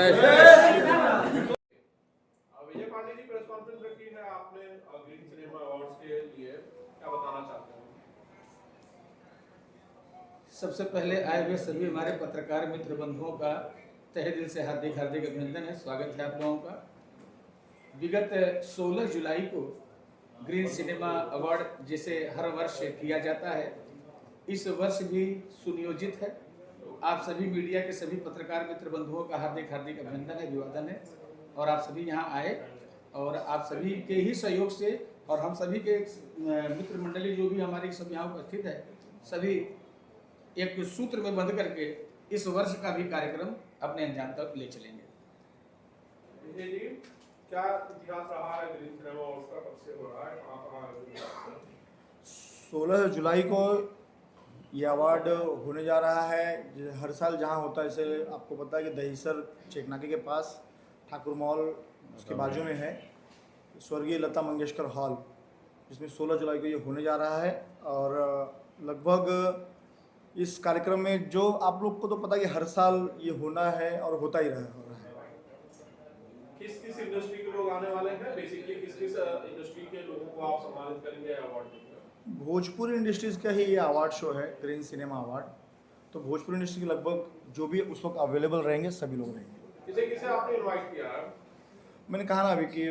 विजय Pandey ji press conference रखी है आपने ग्रीन सिनेमा अवार्ड्स के लिए, क्या बताना चाहते हैं? सबसे पहले आए हुए सभी हमारे पत्रकार मित्र बंधुओं का तहे दिल से हार्दिक हार्दिक अभिनंदन है, स्वागत है आप लोगों का। विगत 16 जुलाई को ग्रीन सिनेमा अवार्ड जिसे हर वर्ष किया जाता है, इस वर्ष भी सुनियोजित है। आप सभी मीडिया के सभी पत्रकार मित्र बंधुओं का हार्दिक हार्दिक अभिनंदन है, अभिवादन है। और आप सभी यहाँ आए और आप सभी के ही सहयोग से और हम सभी के मित्र मंडली जो भी हमारी सब यहाँ उपस्थित है, सभी एक सूत्र में बंध करके इस वर्ष का भी कार्यक्रम अपने अंजाम तक ले चलेंगे। विजय जी, क्या इतिहास रहा है ग्रीन सिनेमा अवार्ड्स का, कब से हो रहा है, कहाँ 16 जुलाई को ये अवार्ड होने जा रहा है। हर साल जहाँ होता है, जैसे आपको पता है कि दहीसर चेकनाके के पास ठाकुर मॉल उसके बाजू में है स्वर्गीय लता मंगेशकर हॉल, जिसमें 16 जुलाई को ये होने जा रहा है। और लगभग इस कार्यक्रम में जो आप लोग को तो पता है कि हर साल ये होना है और होता ही रहा है। किस किस इंडस्ट्री के लोग आने वाले हैं? बेसिकली किस किस इंडस्ट्री के लोगों को आप सम्मानित करेंगे अवार्ड देकर? भोजपुरी इंडस्ट्रीज़ का ही ये अवार्ड शो है, ग्रीन सिनेमा अवार्ड। तो भोजपुरी इंडस्ट्री के लगभग जो भी उस वक्त अवेलेबल रहेंगे सभी लोग रहेंगे। किसे किसे आपने इनवाइट किया है? मैंने कहा ना अभी कि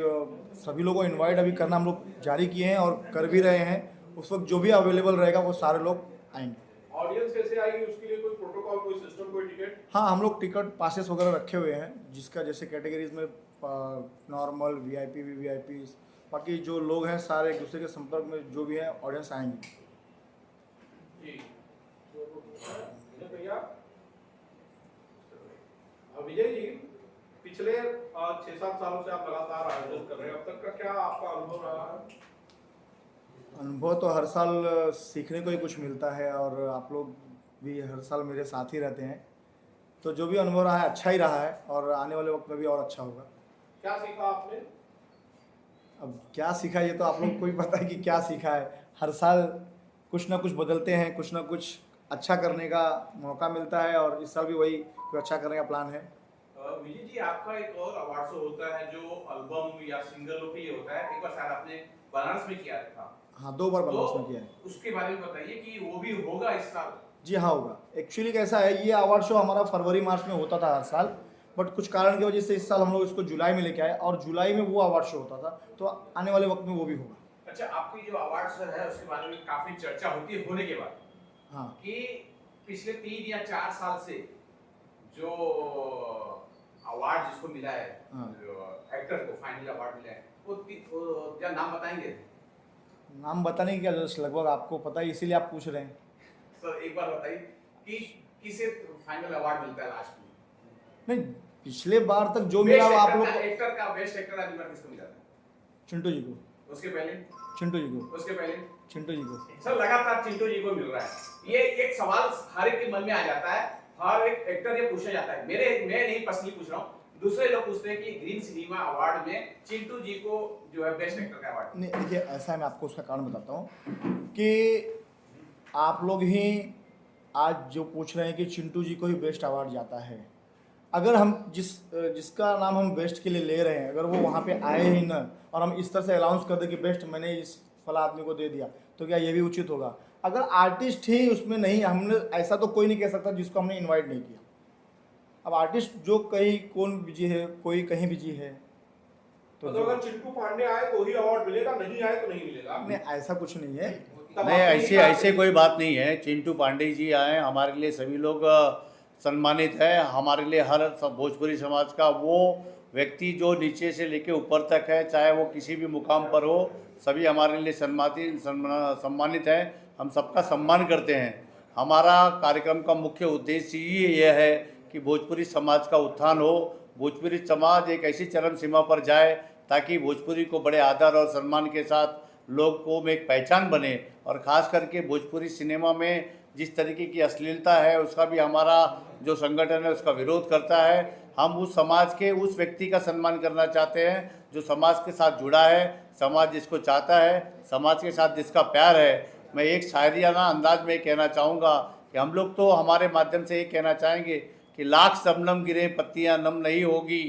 सभी लोगों को इनवाइट अभी करना हम लोग जारी किए हैं और कर भी रहे हैं। उस वक्त जो भी अवेलेबल रहेगा वो सारे लोग आएंगे। ऑडियंस कैसे आएगी, उसके लिए कोई प्रोटोकॉल, कोई सिस्टम, कोई टिकट? हाँ, हम लोग टिकट पासेस वगैरह रखे हुए हैं, जिसका जैसे कैटेगरीज में नॉर्मल, वीआईपी, वीवीआईपी, बाकी जो लोग हैं सारे एक दूसरे के संपर्क में जो भी है ऑडियंस आएंगे। विजय जी, पिछले 6-7 सालों से आप लगातार आयोजन कर रहे हैं, अब तक का क्या आपका अनुभव रहा है? अनुभव तो हर साल सीखने को ही कुछ मिलता है और आप लोग भी हर साल मेरे साथ ही रहते हैं, तो जो भी अनुभव रहा है अच्छा ही रहा है और आने वाले वक्त में भी और अच्छा होगा। क्या सीखा आपने? अब क्या सीखा ये तो आप लोग को ही पता है कि क्या सीखा है। हर साल कुछ ना कुछ बदलते हैं, कुछ ना कुछ अच्छा करने का मौका मिलता है और इस साल भी वही कुछ अच्छा करने का प्लान है। विजय जी, आपका एक और अवार्ड शो होता है जो एल्बम या सिंगलों के लिए होता है, एक बार शायद आपने बनारस में किया था। हाँ, 2 बार बनारस में किया है। उसके बारे में बताइए कि वो भी होगा इस साल? जी हाँ, होगा। एक्चुअली कैसा है, ये अवार्ड शो हमारा फरवरी-मार्च में होता था हर साल, बट कुछ कारण की वजह से इस साल हम लोग इसको जुलाई में लेके आए और जुलाई में वो अवार्ड शो होता था, तो आने वाले वक्त में वो भी होगा। अच्छा, आपकी जो अवार्ड शो है उसके बारे में काफी चर्चा होती है होने के बाद, हाँ, कि पिछले 3 या 4 साल से जो अवार्ड जिसको मिला है, हाँ, जो एक्टर को फाइनल अवार्ड मिला है, वो क्या नाम बताएंगे? नाम बताने की क्या जरूरत, लगभग आपको पता है, इसीलिए आप पूछ रहे हैं। सर एक बार बताइए कि किसे फाइनल अवार्ड मिलता है लास्ट में? नहीं, पिछले बार तक जो मिला वो आप लोग एक्टर का बेस्ट एक्टर अवार्ड किसको मिला था? चिंटू जी को। उसके पहले चिंटू जी को। उसके पहले चिंटू जी को। सर लगातार चिंटू जी को मिल रहा है। ये एक सवाल हर एक के मन में आ जाता है, हर एक एक्टर ये पूछा जाता है। मैं नहीं पर्सनली पूछ रहा हूँ, दूसरे लोग पूछते हैं कि ग्रीन सिनेमा अवार्ड में चिंटू जी को जो है बेस्ट एक्टर का अवार्ड। नहीं, देखिए ऐसा है, मैं आपको उसका कारण बताता हूँ कि आप लोग ही आज जो पूछ रहे हैं कि चिंटू जी को ही बेस्ट अवार्ड जाता है। अगर हम जिसका नाम हम बेस्ट के लिए ले रहे हैं, अगर वो वहाँ पे आए ही ना और हम इस तरह से अनाउंस कर दें कि बेस्ट मैंने इस फला आदमी को दे दिया, तो क्या ये भी उचित होगा? अगर आर्टिस्ट ही उसमें नहीं, हमने ऐसा तो कोई नहीं कह सकता जिसको हमने इन्वाइट नहीं किया। अब आर्टिस्ट जो कहीं कौन बिजी है, कोई कहीं बिजी है, तो अगर चिंटू पांडे आए तो ही अवार्ड मिलेगा, नहीं आए तो नहीं मिलेगा? नहीं, ऐसा कुछ नहीं है। नहीं, ऐसे कोई बात नहीं है। चिंटू पांडे जी आए, हमारे लिए सभी लोग सम्मानित है। हमारे लिए हर भोजपुरी समाज का वो व्यक्ति जो नीचे से लेके ऊपर तक है, चाहे वो किसी भी मुकाम पर हो, सभी हमारे लिए सम्मानित है। हम सबका सम्मान करते हैं। हमारा कार्यक्रम का मुख्य उद्देश्य ये है कि भोजपुरी समाज का उत्थान हो, भोजपुरी समाज एक ऐसी चरम सीमा पर जाए ताकि भोजपुरी को बड़े आदर और सम्मान के साथ लोगों में एक पहचान बने। और ख़ास करके भोजपुरी सिनेमा में जिस तरीके की अश्लीलता है, उसका भी हमारा जो संगठन है उसका विरोध करता है। हम उस समाज के उस व्यक्ति का सम्मान करना चाहते हैं जो समाज के साथ जुड़ा है, समाज जिसको चाहता है, समाज के साथ जिसका प्यार है। मैं एक शायरियाना अंदाज में कहना चाहूँगा कि हम लोग तो हमारे माध्यम से ये कहना चाहेंगे कि लाख शबनम गिरे पत्तियां नम नहीं होगी,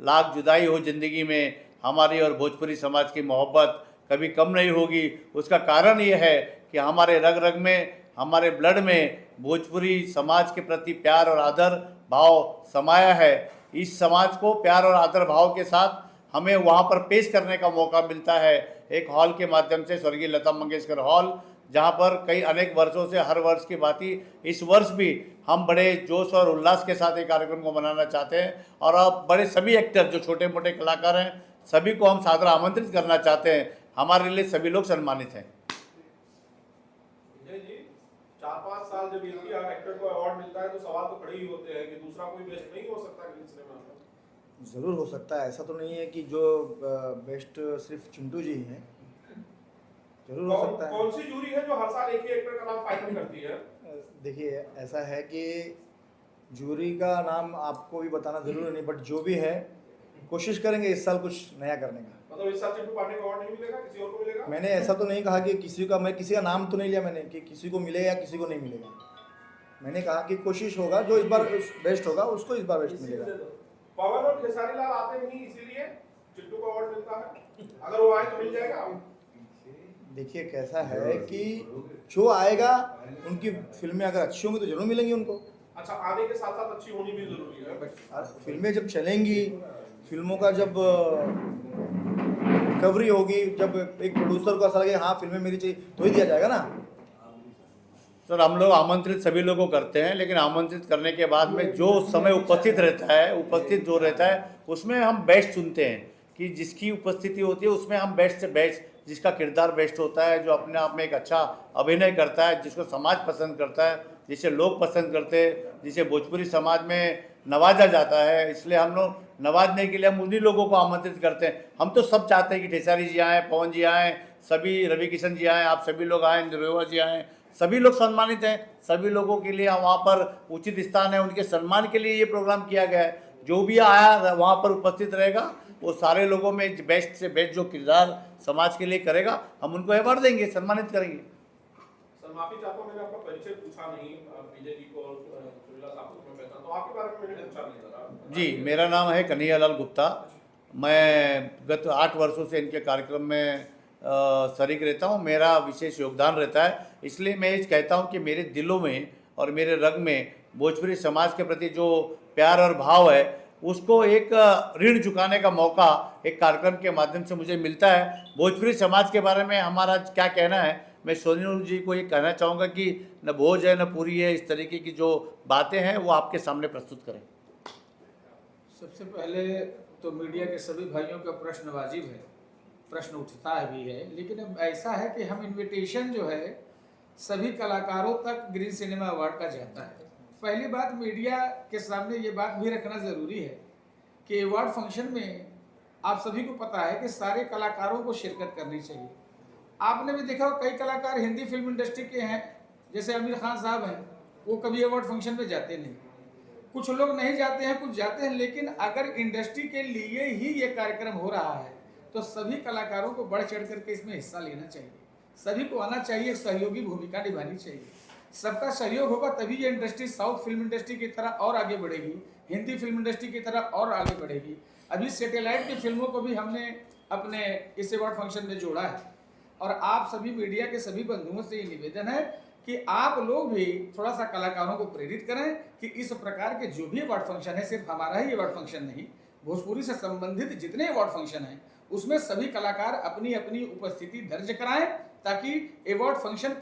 लाख जुदाई हो ज़िंदगी में, हमारी और भोजपुरी समाज की मोहब्बत कभी कम नहीं होगी। उसका कारण ये है कि हमारे रग रग में, हमारे ब्लड में भोजपुरी समाज के प्रति प्यार और आदर भाव समाया है। इस समाज को प्यार और आदर भाव के साथ हमें वहाँ पर पेश करने का मौका मिलता है एक हॉल के माध्यम से, स्वर्गीय लता मंगेशकर हॉल, जहाँ पर कई अनेक वर्षों से हर वर्ष की भांति इस वर्ष भी हम बड़े जोश और उल्लास के साथ एक कार्यक्रम को मनाना चाहते हैं। और अब बड़े सभी एक्टर जो छोटे मोटे कलाकार हैं सभी को हम सादर आमंत्रित करना चाहते हैं। हमारे लिए सभी लोग सम्मानित हैं। विजय जी, 4-5 साल जब एक ही एक्टर को अवार्ड मिलता है तो सवाल तो खड़े ही होते हैं कि दूसरा कोई बेस्ट नहीं हो सकता ग्रीन सिनेमा में? ज़रूर हो सकता है, ऐसा तो नहीं है कि जो बेस्ट सिर्फ चिंटू जी हैं, जरूर हो सकता है। कौन सी जूरी है जो हर साल एक ही एक्टर का नाम फाइनल करती है? देखिए ऐसा है कि जूरी का नाम आपको भी बताना जरूरी नहीं, बट जो भी है कोशिश करेंगे इस साल कुछ नया करने का। मतलब इस साल चिंटू पांडे को अवार्ड नहीं मिलेगा, किसी और को मिलेगा? मैंने ऐसा तो नहीं कहा कि मैं किसी का नाम तो नहीं लिया मैंने कि किसी को मिलेगा या किसी को नहीं मिलेगा। मैंने कहा कि कोशिश होगा, जो इस बार बेस्ट होगा उसको इस बार बेस्ट मिलेगा। पवन और खेसारी लाल आते नहीं इसीलिए चिंटू को अवार्ड मिलता है, अगर वो आए तो मिल जाएगा। देखिए कैसा है कि जो आएगा उनकी फिल्में अगर अच्छी होंगी तो जरूर मिलेंगी उनको। अच्छा, आने के साथ साथ अच्छी होनी भी जरूरी है। बट फिल्में जब चलेंगी, फिल्मों का जब रिकवरी होगी, जब एक प्रोड्यूसर को ऐसा लगे हाँ फिल्में मेरी चाहिए तो ही दिया जाएगा ना। सर हम लोग आमंत्रित सभी लोगों को करते हैं, लेकिन आमंत्रित करने के बाद में जो समय उपस्थित रहता है, उपस्थित जो रहता है उसमें हम बेस्ट चुनते हैं कि जिसकी उपस्थिति होती है उसमें हम बेस्ट से बेस्ट, जिसका किरदार बेस्ट होता है, जो अपने आप में एक अच्छा अभिनय करता है, जिसको समाज पसंद करता है, जिसे लोग पसंद करते हैं, जिसे भोजपुरी समाज में नवाजा जाता है। इसलिए हम लोग नवाजने के लिए हम उन्हीं लोगों को आमंत्रित करते हैं। हम तो सब चाहते हैं कि खेसारी जी आएँ, पवन जी आएँ, सभी रवि किशन जी आएँ, आप सभी लोग आएँ, निरोवा जी आएँ, सभी लोग सम्मानित हैं। सभी लोगों के लिए वहाँ पर उचित स्थान है, उनके सम्मान के लिए ये प्रोग्राम किया गया है। जो भी आया वहाँ पर उपस्थित रहेगा, वो सारे लोगों में बेस्ट से बेस्ट जो किरदार समाज के लिए करेगा हम उनको अवार्ड देंगे, सम्मानित करेंगे। सर माफी चाहता हूँ, मैंने आपका परिचय पूछा नहीं, विजय जी को और सुरीला साहब को मैं पहचानता हूँ, आपके बारे में मैंने पूछा नहीं था। जी, मेरा नाम है कन्हैयालाल गुप्ता। मैं गत 8 वर्षों से इनके कार्यक्रम में शरीक रहता हूँ। मेरा विशेष योगदान रहता है, इसलिए मैं ये कहता हूँ कि मेरे दिलों में और मेरे रग में भोजपुरी समाज के प्रति जो प्यार और भाव है उसको एक ऋण चुकाने का मौका एक कार्यक्रम के माध्यम से मुझे मिलता है। भोजपुरी समाज के बारे में हमारा क्या कहना है, मैं सोनू जी को ये कहना चाहूँगा कि न भोज है न पूरी है, इस तरीके की जो बातें हैं वो आपके सामने प्रस्तुत करें। सबसे पहले तो मीडिया के सभी भाइयों का प्रश्न वाजिब है, प्रश्न उठता है भी है, लेकिन अब ऐसा है कि हम इनविटेशन जो है सभी कलाकारों तक ग्रीन सिनेमा अवार्ड का जाता है। पहली बात, मीडिया के सामने ये बात भी रखना ज़रूरी है कि अवार्ड फंक्शन में आप सभी को पता है कि सारे कलाकारों को शिरकत करनी चाहिए। आपने भी देखा कई कलाकार हिंदी फिल्म इंडस्ट्री के हैं, जैसे आमिर खान साहब हैं, वो कभी अवार्ड फंक्शन में जाते नहीं। कुछ लोग नहीं जाते हैं, कुछ जाते हैं, लेकिन अगर इंडस्ट्री के लिए ही ये कार्यक्रम हो रहा है तो सभी कलाकारों को बढ़ चढ़ करके इसमें हिस्सा लेना चाहिए, सभी को आना चाहिए, सहयोगी भूमिका निभानी चाहिए। सबका सहयोग होगा तभी ये इंडस्ट्री साउथ फिल्म इंडस्ट्री की तरह और आगे बढ़ेगी, हिंदी फिल्म इंडस्ट्री की तरह और आगे बढ़ेगी। अभी सैटेलाइट की फिल्मों को भी हमने अपने इस अवार्ड फंक्शन में जोड़ा है। और आप सभी मीडिया के सभी बंधुओं से ये निवेदन है कि आप लोग भी थोड़ा सा कलाकारों को प्रेरित करें कि इस प्रकार के जो भी अवार्ड फंक्शन है, सिर्फ हमारा ही अवार्ड फंक्शन नहीं, भोजपुरी से संबंधित जितने अवार्ड फंक्शन हैं उसमें सभी कलाकार अपनी अपनी उपस्थिति दर्ज कराएं, ताकि अवार्ड फंक्शन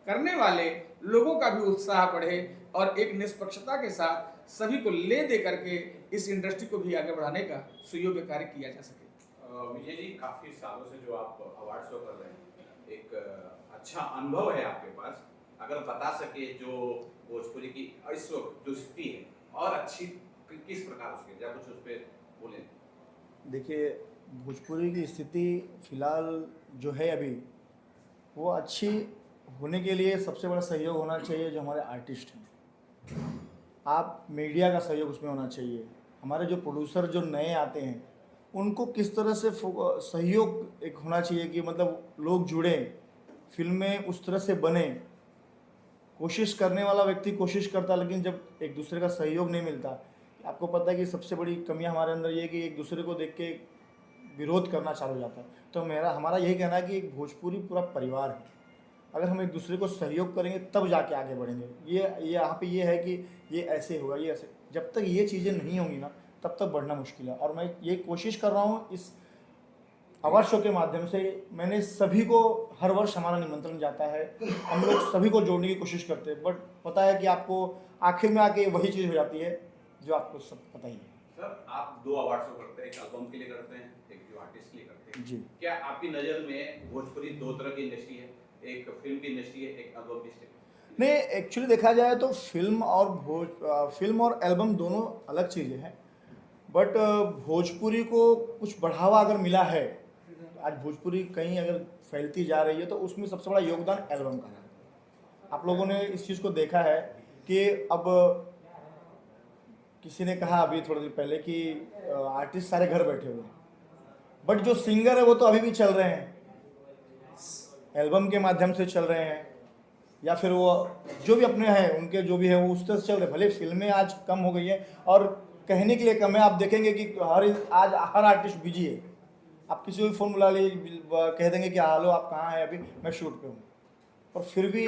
करने वाले लोगों का भी उत्साह बढ़े और एक निष्पक्षता के साथ सभी को ले दे करके इस इंडस्ट्री को भी आगे बढ़ाने का सुयोग्य कार्य किया जा सके। विजय जी, काफी सालों से जो आप अवार्ड शो कर रहे हैं, एक अच्छा अनुभव है आपके पास, अगर बता सके जो भोजपुरी की इस वक्त जो स्थिति है और अच्छी किस प्रकार उसके या कुछ उस पर बोलें। देखिए भोजपुरी की स्थिति फिलहाल जो है अभी वो अच्छी होने के लिए सबसे बड़ा सहयोग होना चाहिए जो हमारे आर्टिस्ट हैं। आप मीडिया का सहयोग उसमें होना चाहिए। हमारे जो प्रोड्यूसर जो नए आते हैं उनको किस तरह से सहयोग एक होना चाहिए कि मतलब लोग जुड़ें, फिल्में उस तरह से बने कोशिश करने वाला व्यक्ति कोशिश करता, लेकिन जब एक दूसरे का सहयोग नहीं मिलता, आपको पता है कि सबसे बड़ी कमियां हमारे अंदर ये है कि एक दूसरे को देख के विरोध करना चालू हो जाता है। तो हमारा यही कहना है कि एक भोजपुरी पूरा परिवार है, अगर हम एक दूसरे को सहयोग करेंगे तब जाके आगे बढ़ेंगे। ये यहाँ पे ये है कि ये ऐसे होगा, ये ऐसे, जब तक ये चीज़ें नहीं होंगी ना तब तक बढ़ना मुश्किल है। और मैं ये कोशिश कर रहा हूँ इस अवार्ड शो के माध्यम से, मैंने सभी को, हर वर्ष हमारा निमंत्रण जाता है, हम लोग सभी को जोड़ने की कोशिश करते हैं, बट पता है कि आपको आखिर में आके वही चीज़ हो जाती है जो आपको सब पता ही है। सर, आप 2 अवार्ड शो करते हैं, एक एल्बम के लिए करते हैं, एक जो आर्टिस्ट के लिए करते हैं जी। क्या आपकी नज़र में भोजपुरी 2 तरह की इंडस्ट्री है, एक फिल्म की इंडस्ट्री है, एक एल्बम की इंडस्ट्री? नहीं, एक्चुअली देखा जाए तो फिल्म और एल्बम दोनों अलग चीज़ें हैं, बट भोजपुरी को कुछ बढ़ावा अगर मिला है, आज भोजपुरी कहीं अगर फैलती जा रही है तो उसमें सबसे बड़ा योगदान एल्बम का है। आप लोगों ने इस चीज़ को देखा है कि अब किसी ने कहा अभी थोड़ी देर पहले कि आर्टिस्ट सारे घर बैठे हुए हैं, बट जो सिंगर है वो तो अभी भी चल रहे हैं, एल्बम के माध्यम से चल रहे हैं, या फिर वो जो भी अपने हैं उनके जो भी है वो उस तरह से चल रहे हैं। भले फिल्में आज कम हो गई है और कहने के लिए कम है, आप देखेंगे कि आज हर आर्टिस्ट बिजी है, आप किसी को भी फ़ोन बुला लीजिए, कह देंगे कि हेलो आप कहाँ हैं, अभी मैं शूट पे हूँ। और फिर भी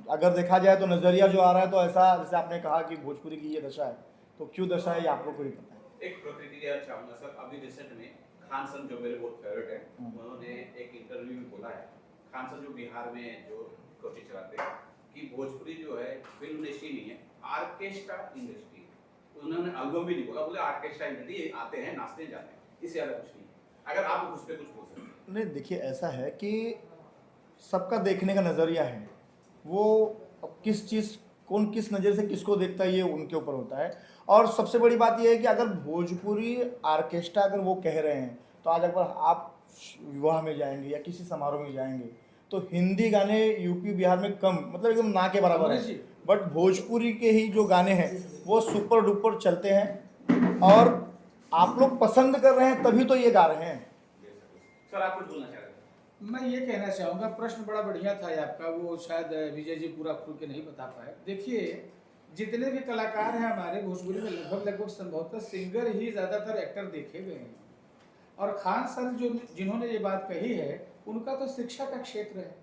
अगर देखा जाए तो नज़रिया जो आ रहा है तो ऐसा, जैसे आपने कहा कि भोजपुरी की ये दशा है, तो क्यों दशा है ये आप लोग को भी पता है। एक प्रतिक्रिया चाहूँगा सर, अभी रिसेंट में खान सर जो मेरे बहुत फेवरेट है, उन्होंने एक इंटरव्यू में बोला है, खान सर जो बिहार में जो कोशिश चलाते हैं कि भोजपुरी जो है फिल्म इंडस्ट्री नहीं है, ऑर्केस्ट्रा इंडस्ट्री है। उन्होंने एल्बम भी नहीं बोला, बोले ऑर्केस्ट्रा इंडस्ट्री, आते हैं नाचते जाते हैं, इससे ज़्यादा कुछ नहीं। अगर आप उस पर कुछ बोल सकते हैं। नहीं, देखिए ऐसा है कि सबका देखने का नज़रिया है, वो अब किस चीज़, कौन किस नज़र से किसको देखता है ये उनके ऊपर होता है। और सबसे बड़ी बात ये है कि अगर भोजपुरी ऑर्केस्ट्रा अगर वो कह रहे हैं, तो आज अगर आप विवाह में जाएंगे या किसी समारोह में जाएंगे तो हिंदी गाने यूपी बिहार में कम, मतलब एकदम ना के बराबर है, बट भोजपुरी के ही जो गाने हैं वो सुपर डुपर चलते हैं और आप लोग पसंद कर रहे हैं तभी तो ये गा रहे हैं। सर, आप कुछ बोलना चाह रहे हैं? मैं ये कहना चाहूँगा, प्रश्न बड़ा बढ़िया था ये आपका, वो शायद विजय जी पूरा खुल के नहीं बता पाए। देखिए, जितने भी कलाकार हैं हमारे भोजपुरी में, लगभग संभवतः सिंगर ही ज़्यादातर एक्टर देखे गए हैं। और खान सर जो जिन्होंने ये बात कही है, उनका तो शिक्षा का क्षेत्र है,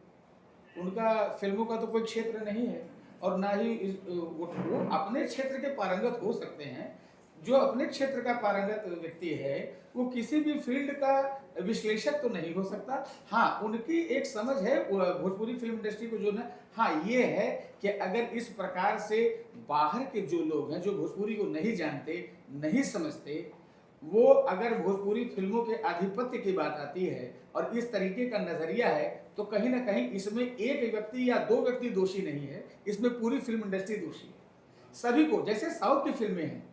उनका फिल्मों का तो कोई क्षेत्र नहीं है, और ना ही वो अपने क्षेत्र के पारंगत हो सकते हैं। जो अपने क्षेत्र का पारंगत व्यक्ति है वो किसी भी फील्ड का विश्लेषक तो नहीं हो सकता। हाँ, उनकी एक समझ है भोजपुरी फिल्म इंडस्ट्री को जो ना, हाँ ये है कि अगर इस प्रकार से बाहर के जो लोग हैं जो भोजपुरी को नहीं जानते, नहीं समझते, वो अगर भोजपुरी फिल्मों के आधिपत्य की बात आती है और इस तरीके का नजरिया है, तो कहीं ना कहीं इसमें एक व्यक्ति या 2 व्यक्ति दोषी नहीं है, इसमें पूरी फिल्म इंडस्ट्री दोषी है। सभी को, जैसे साउथ की फिल्में हैं,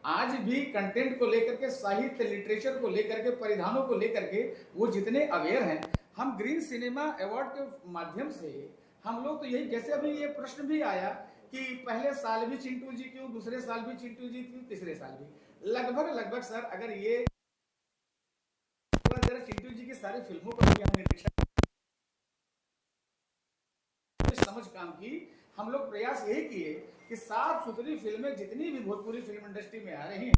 आज भी कंटेंट को लेकर के, साहित्य लिटरेचर को लेकर के, परिधानों को लेकर के वो जितने अवेयर हैं, हम ग्रीन सिनेमा अवार्ड के माध्यम से हम लोग तो यही, जैसे अभी ये प्रश्न भी आया कि पहले साल भी चिंटू जी क्यों, दूसरे साल भी चिंटू जी क्यों, तीसरे साल भी, लगभग सर अगर ये जरा चिंटू जी की सारी फिल्मों पर भी हमने निरीक्षण समझ काम की, हम लोग प्रयास यही किए कि साफ सुथरी फिल्में जितनी भी भोजपुरी फिल्म इंडस्ट्री में आ रही हैं,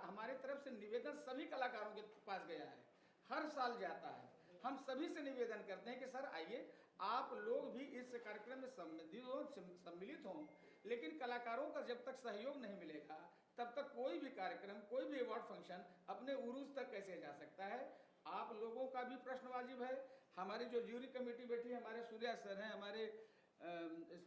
हमारे तरफ से निवेदन सभी कलाकारों के पास गया है, हर साल जाता है। हम सभी से निवेदन करते हैं कि सर आइए, आप लोग भी इस कार्यक्रम में सम्मिलित हों, लेकिन कलाकारों का जब तक सहयोग नहीं मिलेगा तब तक कोई भी कार्यक्रम, कोई भी अवार्ड फंक्शन अपने उरूज तक कैसे जा सकता है। आप लोगों का भी प्रश्न वाजिब है, हमारी जो ज्यूरी कमेटी बैठी है, हमारे सूर्या सर हैं, हमारे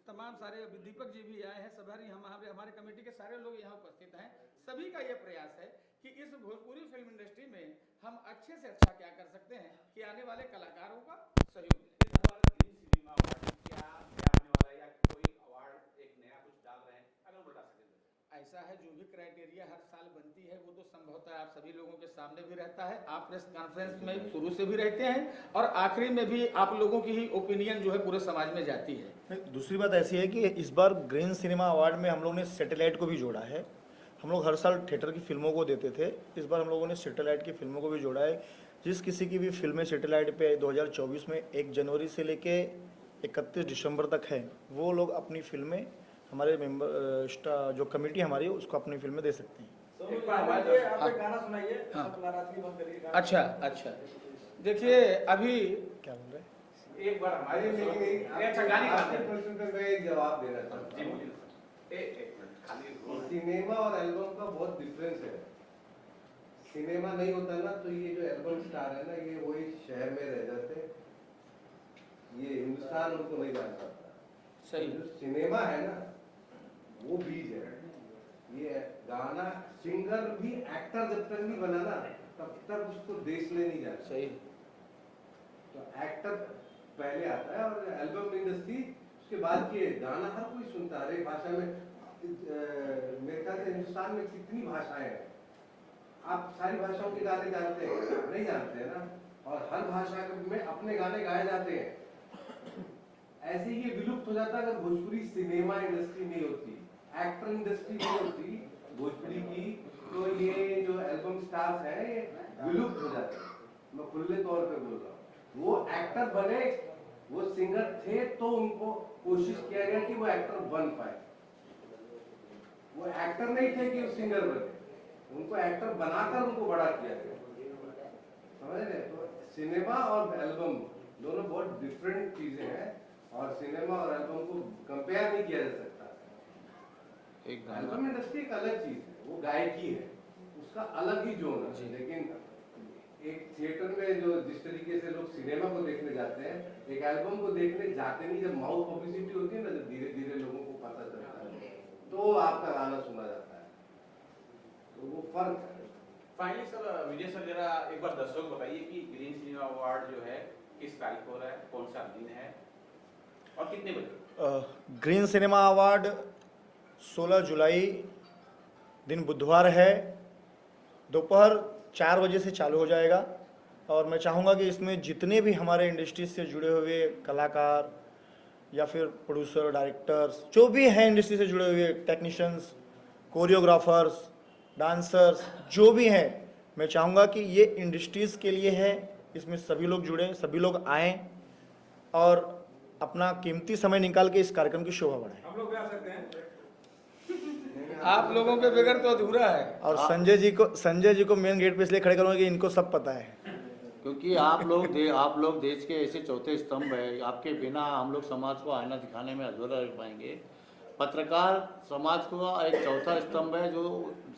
तमाम सारे दीपक जी भी आए हैं, सभी हमारे कमेटी के सारे लोग यहाँ उपस्थित हैं। सभी का ये प्रयास है कि इस भोजपुरी फिल्म इंडस्ट्री में हम अच्छे से अच्छा क्या कर सकते हैं कि आने वाले कलाकारों का सहयोग मिले। इस बार ग्रीन सिनेमा अवार्ड क्या होने वाला है, या कोई अवार्ड एक नया कुछ डाल रहे हैं, अगर बता सकें? ऐसा है, जो भी क्राइटेरिया हर साल बनती है वो तो संभवतः आप सभी लोगों के सामने भी रहता है, आप प्रेस कॉन्फ्रेंस में शुरू से भी रहते हैं और आखिरी में भी आप लोगों की ही ओपिनियन जो है पूरे समाज में जाती है। दूसरी बात ऐसी है कि इस बार ग्रीन सिनेमा अवार्ड में हम लोग ने सैटेलाइट को भी जोड़ा है। हम लोग हर साल थिएटर की फिल्मों को देते थे, इस बार हम लोगों ने सैटेलाइट की फिल्मों को भी जोड़ा है, जिस किसी की भी फिल्में सैटेलाइट पे 2024 में 1 जनवरी से लेके 31 दिसंबर तक है, वो लोग अपनी फिल्में हमारे मेंबर जो कमेटी हमारी है उसको अपनी फिल्में दे सकते हैं। एक बार हमारे हाँ। गाना सुनाइए। हाँ। आप रात्रि बंद करिए। अच्छा अच्छा, देखिए अभी क्या बोल रहे हैं? एक बार हमारे अच्छा गाने प्रश्न पे मैं एक जवाब देना चाहता जी हूँ। बोलिए। एक मिनट खाली सिनेमा और एल्बम का बहुत डिफरेंस है। सिनेमा नहीं होता ना तो ये जो एल्बम स्टार है ना, ये वही शहर में रह जाते, ये हिंदुस्तान उनको नहीं जान पाता। सही। जो सिनेमा है ना वो बीज है। ये गाना सिंगर भी एक्टर जब तक नहीं बना ना तब तक उसको देश में नहीं जाता। सही। तो एक्टर पहले आता है और एल्बम इंडस्ट्री उसके बाद की है। गाना हर कोई सुनता है, हर एक भाषा में। मेरे ख्याल से हिंदुस्तान में कितनी भाषाएं हैं, आप सारी भाषाओं के गाने जानते हैं? नहीं जानते हैं ना। और हर भाषा में अपने गाने गाए जाते हैं। ऐसे ही ये विलुप्त हो जाता अगर भोजपुरी सिनेमा इंडस्ट्री नहीं होती, एक्टर इंडस्ट्री नहीं होती भोजपुरी की, तो ये जो एल्बम स्टार्स हैं ये विलुप्त हो जाते। मैं खुले तौर पे बोल रहा हूँ। वो एक्टर बने, वो सिंगर थे तो उनको कोशिश किया गया कि वो एक्टर बन पाए। वो एक्टर नहीं थे कि वो सिंगर बने, उनको एक्टर बनाकर उनको बड़ा किया गया। समझ रहे? तो सिनेमा और एल्बम दोनों बहुत डिफरेंट चीजें हैं और सिनेमा और एल्बम को कंपेयर नहीं किया जा सकता। एक गाना एल्बम इंडस्ट्री एक अलग चीज है, वो गायकी है, उसका अलग ही जोन है। लेकिन एक थिएटर में जो जिस तरीके से लोग सिनेमा को देखने जाते हैं, एक एल्बम को देखने जाते नहीं। जब माउथ पब्लिसिटी होती है ना, जब धीरे धीरे लोगों को पता चलता है तो आपका गाना सुना जाता है। तो वो फर्क है। फाइनली सर, विजय सर जरा एक बार दर्शकों को बताइए कि ग्रीन सिनेमा अवार्ड जो है किस तारीख को हो रहा है, कौन सा दिन है और कितने बजे? ग्रीन सिनेमा अवार्ड 16 जुलाई दिन बुधवार है, दोपहर 4 बजे से चालू हो जाएगा। और मैं चाहूँगा कि इसमें जितने भी हमारे इंडस्ट्री से जुड़े हुए कलाकार या फिर प्रोड्यूसर, डायरेक्टर्स, जो भी हैं इंडस्ट्री से जुड़े हुए टेक्नीशियंस, कोरियोग्राफर्स, डांसर्स, जो भी हैं, मैं चाहूँगा कि ये इंडस्ट्रीज़ के लिए है। इसमें सभी लोग जुड़ें, सभी लोग आएँ और अपना कीमती समय निकाल के इस कार्यक्रम की शोभा बढ़ाएं। हम लोग भी आ सकते हैं। आप लोगों के बगैर तो अधूरा है। और संजय जी को मेन गेट पे इसलिए खड़े करूँगा कि इनको सब पता है। क्योंकि आप लोग देश के ऐसे चौथे स्तंभ है, आपके बिना हम लोग समाज को आईना दिखाने में अधूरा रह पाएंगे। पत्रकार समाज को एक चौथा स्तंभ है जो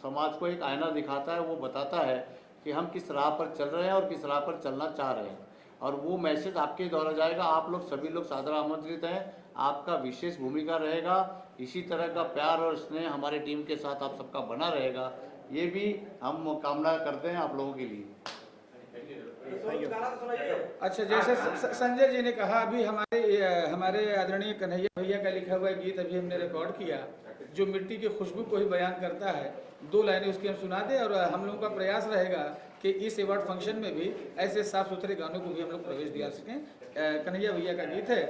समाज को एक आईना दिखाता है, वो बताता है कि हम किस राह पर चल रहे हैं और किस राह पर चलना चाह रहे हैं, और वो मैसेज आपके द्वारा जाएगा। आप लोग सभी लोग सादर आमंत्रित हैं, आपका विशेष भूमिका रहेगा। इसी तरह का प्यार और स्नेह हमारे टीम के साथ आप सबका बना रहेगा, ये भी हम कामना करते हैं आप लोगों के लिए। गाना तो सुनाइए। अच्छा, जैसे संजय जी ने कहा, अभी हमारे आदरणीय कन्हैया भैया का लिखा हुआ गीत अभी हमने रिकॉर्ड किया, जो मिट्टी की खुशबू को ही बयान करता है। 2 लाइनें उसकी हम सुना दें और हम लोगों का प्रयास रहेगा कि इस अवार्ड फंक्शन में भी ऐसे साफ सुथरे गानों को भी हम लोग प्रवेश दिला सकें। कन्हैया भैया का गीत है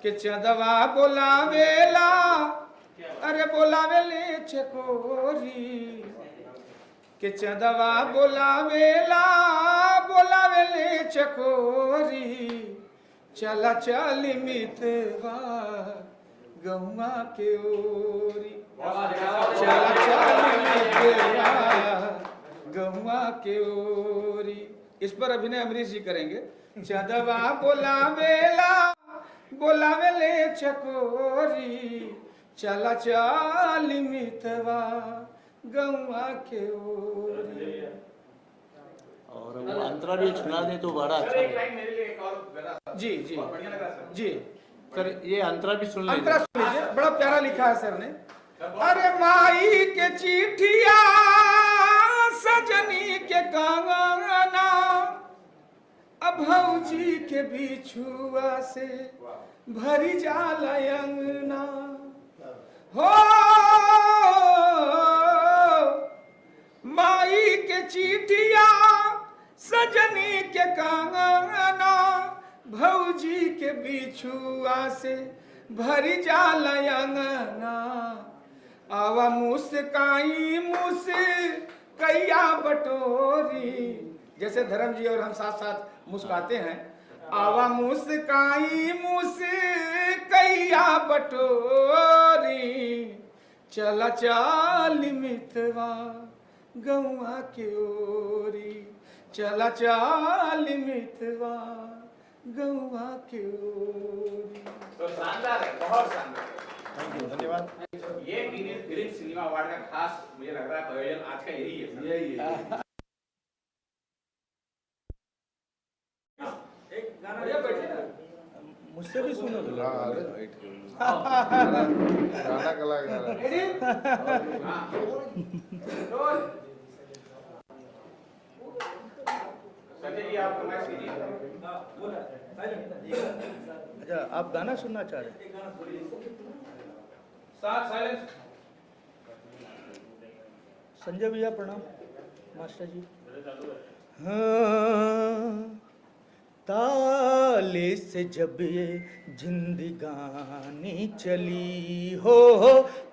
कि चंदवा बोलावेला, अरे बोलावेले चकोरी, कि चंदवा बोलावेला, बोलावेले चकोरी, चला चली मितवा गौवा के ओरी, चला चली मितवा गौवा के ओरी। इस पर अभिनय अमरीश जी करेंगे। चंदवा बोलावेला, बोलावेले चकोरी, चला चली मितवा गौवा के ओरी। और वो अंतरा भी सुना दे तो बड़ा सर अच्छा एक है। लाइन मेरे लिए एक और जरा जी जी बहुत बढ़िया लगा सर। जी, सर ये अंतरा भी सुन अंतरा लीजिए। सुन लीजिए, बड़ा प्यारा लिखा है सर ने। अरे माई के चिट्ठिया सजनी के कांगना, अब भौजी के बिछुआ से भरी जाला अंगना हो। माई के चिट्ठिया सजनी के कांगना, भौजी के बिछुआ से भरी जाला अंगना। आवा मुस्काई मुस कैया बटोरी, जैसे धर्म जी और हम साथ साथ मुस्काते हैं। आवा मुस्काई मुस्कैया बटोरी, चला चाल मितवा गौआ के ओरी, चला चाल मितवा गौआ के ओरी। तो शानदार है, बहुत शानदार है। थैंक यू, धन्यवाद। ये ग्रीन सिनेमा अवार्ड का खास मुझे लग रहा है प्रयोजन आज का यही है। यही है। एक गाना भैया बैठे ना, मुझसे भी सुनो। गाना कलाकार संजय जी आप फरमाइश कीजिए। हाँ, बोला साइलेंट। अच्छा, आप गाना सुनना चाह रहे हैं? एक गाना बोलिए। साइलेंस। संजय भैया प्रणाम। मास्टर जी। हाँ, ताले से जब ये जिंदगानी चली हो,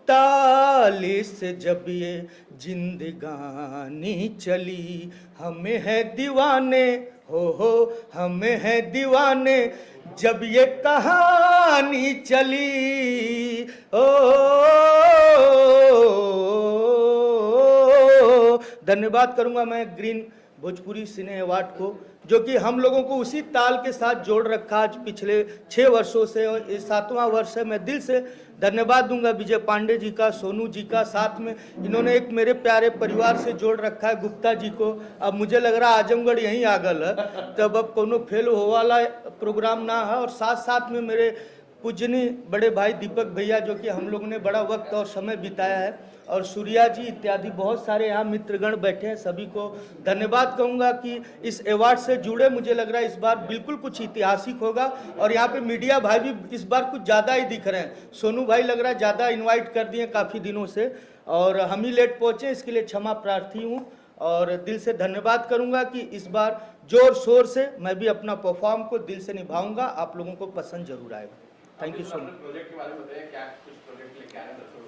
ताले से जब ये जिंदगानी चली, हमें है दीवाने हो हमें है दीवाने, जब ये कहानी चली ओ। धन्यवाद करूंगा मैं ग्रीन भोजपुरी सिने अवार्ड को, जो कि हम लोगों को उसी ताल के साथ जोड़ रखा आज पिछले 6 वर्षों से, और ये 7वां वर्ष है। मैं दिल से धन्यवाद दूंगा विजय पांडे जी का, सोनू जी का, साथ में इन्होंने एक मेरे प्यारे परिवार से जोड़ रखा है, गुप्ता जी को। अब मुझे लग रहा है आजमगढ़ यहीं आ गल है, तब अब कोनो फेल हो वाला प्रोग्राम ना है। और साथ साथ में मेरे पूजनीय बड़े भाई दीपक भैया, जो कि हम लोगों ने बड़ा वक्त और समय बिताया है, और सूर्या जी इत्यादि बहुत सारे यहाँ मित्रगण बैठे हैं। सभी को धन्यवाद कहूँगा कि इस अवार्ड से जुड़े, मुझे लग रहा है इस बार बिल्कुल कुछ ऐतिहासिक होगा। और यहाँ पे मीडिया भाई भी इस बार कुछ ज़्यादा ही दिख रहे हैं। सोनू भाई लग रहा है ज़्यादा इन्वाइट कर दिए काफ़ी दिनों से, और हम ही लेट पहुँचे, इसके लिए क्षमा प्रार्थी हूँ। और दिल से धन्यवाद करूँगा कि इस बार जोर शोर से मैं भी अपना परफॉर्म को दिल से निभाऊँगा, आप लोगों को पसंद जरूर आएगा। Thank you so much. Project के बारे में बताइए, क्या कुछ प्रोजेक्ट लेके आ रहे हैं दर्शकों के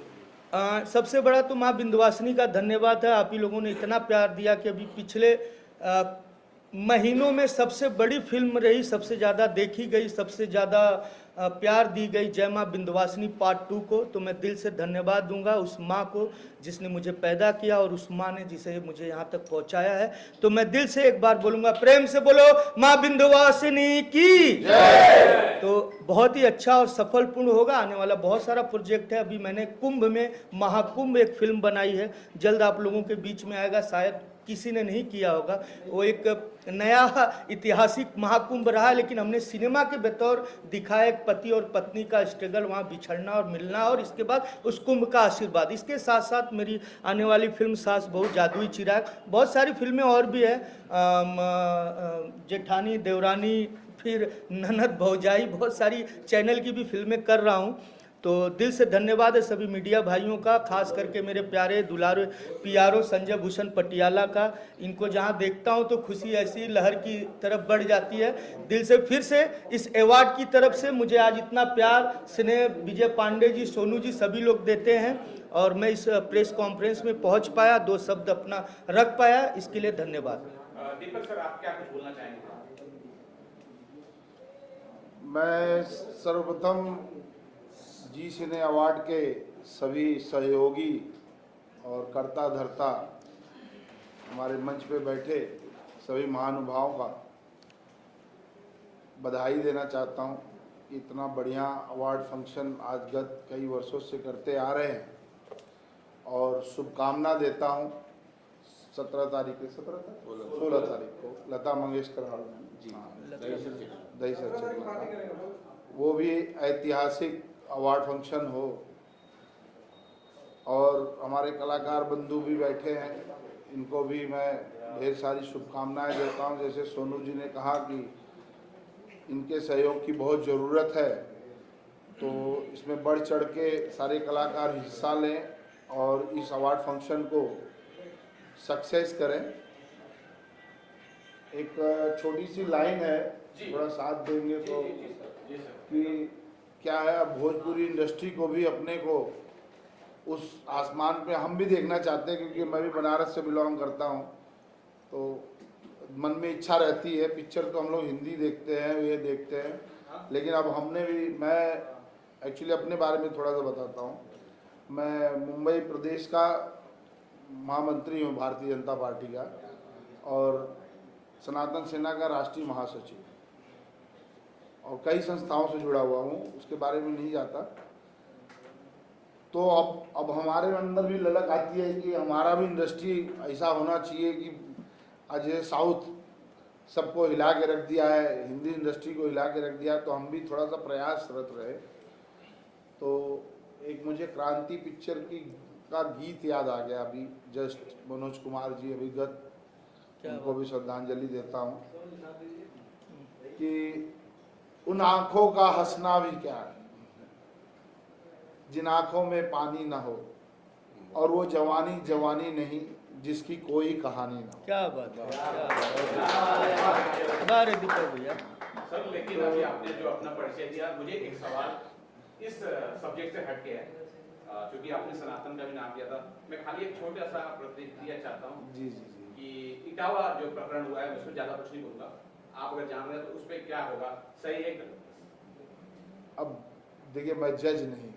लिए? सबसे बड़ा तो माँ विंध्यवासिनी का धन्यवाद है। आप ही लोगों ने इतना प्यार दिया कि अभी पिछले महीनों में सबसे बड़ी फिल्म रही, सबसे ज़्यादा देखी गई, सबसे ज़्यादा प्यार दी गई जय माँ विंध्यवासिनी पार्ट 2 को। तो मैं दिल से धन्यवाद दूंगा उस माँ को जिसने मुझे पैदा किया, और उस माँ ने जिसे मुझे यहाँ तक पहुँचाया है। तो मैं दिल से एक बार बोलूँगा, प्रेम से बोलो माँ विंध्यवासिनी की जय। तो बहुत ही अच्छा और सफलपूर्ण होगा। आने वाला बहुत सारा प्रोजेक्ट है। अभी मैंने कुंभ में महाकुंभ एक फिल्म बनाई है, जल्द आप लोगों के बीच में आएगा, शायद किसी ने नहीं किया होगा। वो एक नया ऐतिहासिक महाकुंभ रहा, लेकिन हमने सिनेमा के बतौर दिखाया एक पति और पत्नी का स्ट्रगल, वहाँ बिछड़ना और मिलना, और इसके बाद उस कुंभ का आशीर्वाद। इसके साथ साथ मेरी आने वाली फिल्म सास बहू जादुई चिराग, बहुत सारी फिल्में और भी है, जेठानी देवरानी, फिर ननद भौजाई, बहुत सारी चैनल की भी फिल्में कर रहा हूँ। तो दिल से धन्यवाद है सभी मीडिया भाइयों का, खास करके मेरे प्यारे दुलारे पियारो संजय भूषण पटियाला का। इनको जहां देखता हूं तो खुशी ऐसी लहर की तरफ बढ़ जाती है। दिल से फिर से इस अवार्ड की तरफ से मुझे आज इतना प्यार स्नेह विजय पांडे जी, सोनू जी, सभी लोग देते हैं, और मैं इस प्रेस कॉन्फ्रेंस में पहुँच पाया, 2 शब्द अपना रख पाया, इसके लिए धन्यवाद। दीपक सर, आप क्या कुछ बोलना चाहेंगे? मैं सर्वप्रथम जी सिने अवार्ड के सभी सहयोगी और कर्ता धर्ता, हमारे मंच पे बैठे सभी महानुभावों का बधाई देना चाहता हूं। इतना बढ़िया अवार्ड फंक्शन आज गत कई वर्षों से करते आ रहे हैं, और शुभकामना देता हूं 16 तारीख को लता मंगेशकर हॉल में दही सर, वो भी ऐतिहासिक अवार्ड फंक्शन हो, और हमारे कलाकार बंधु भी बैठे हैं, इनको भी मैं ढेर सारी शुभकामनाएं देता हूं। जैसे सोनू जी ने कहा कि इनके सहयोग की बहुत ज़रूरत है, तो इसमें बढ़ चढ़ के सारे कलाकार हिस्सा लें और इस अवार्ड फंक्शन को सक्सेस करें। एक छोटी सी लाइन है, थोड़ा साथ देंगे तो, कि क्या है, अब भोजपुरी इंडस्ट्री को भी अपने को उस आसमान पे हम भी देखना चाहते हैं, क्योंकि मैं भी बनारस से बिलोंग करता हूँ। तो मन में इच्छा रहती है। पिक्चर तो हम लोग हिंदी देखते हैं, ये देखते हैं, लेकिन अब हमने भी, मैं एक्चुअली अपने बारे में थोड़ा सा बताता हूँ। मैं मुंबई प्रदेश का महामंत्री हूँ भारतीय जनता पार्टी का, और सनातन सेना का राष्ट्रीय महासचिव, और कई संस्थाओं से जुड़ा हुआ हूँ, उसके बारे में नहीं जाता। तो अब हमारे अंदर भी ललक आती है कि हमारा भी इंडस्ट्री ऐसा होना चाहिए कि आज ये साउथ सबको हिला के रख दिया है, हिंदी इंडस्ट्री को हिला के रख दिया, तो हम भी थोड़ा सा प्रयासरत रहे। तो एक मुझे क्रांति पिक्चर का गीत याद आ गया अभी जस्ट, मनोज कुमार जी अभिगत, उनको भी श्रद्धांजलि देता हूँ कि उन आँखों का हंसना भी क्या है जिन आँखों में पानी ना हो, और वो जवानी जवानी नहीं जिसकी कोई कहानी ना हो। क्या बात है, अरे दीपक भैया। सर लेकिन अभी आपने जो अपना परिचय दिया, मुझे एक सवाल इस सब्जेक्ट से हटके है, क्योंकि आपने सनातन का भी नाम लिया था। मैं खाली एक छोटा सा प्रतिक्रिया चाहता हूँ जी जी जी। कि इटावा जो प्रकरण हुआ है उसमें ज्यादा कुछ नहीं बोलूंगा, आप अगर जान रहे हैं तो उस पर क्या होगा, सही है? अब देखिए, मैं जज नहीं,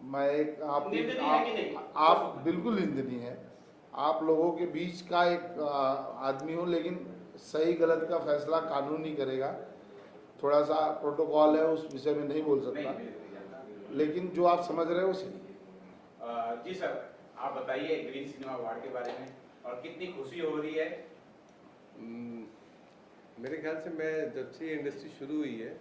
मैं एक निंदनीय है कि नहीं? आप बिल्कुल निंदनीय है, आप लोगों के बीच का एक आदमी हूँ, लेकिन सही गलत का फैसला कानून ही करेगा। थोड़ा सा प्रोटोकॉल है, उस विषय में नहीं बोल सकता, लेकिन जो आप समझ रहे हो सही है। जी सर, आप बताइए ग्रीन सिनेमा अवार्ड के बारे में, और कितनी खुशी हो रही है? मेरे ख्याल से मैं जब से इंडस्ट्री शुरू हुई है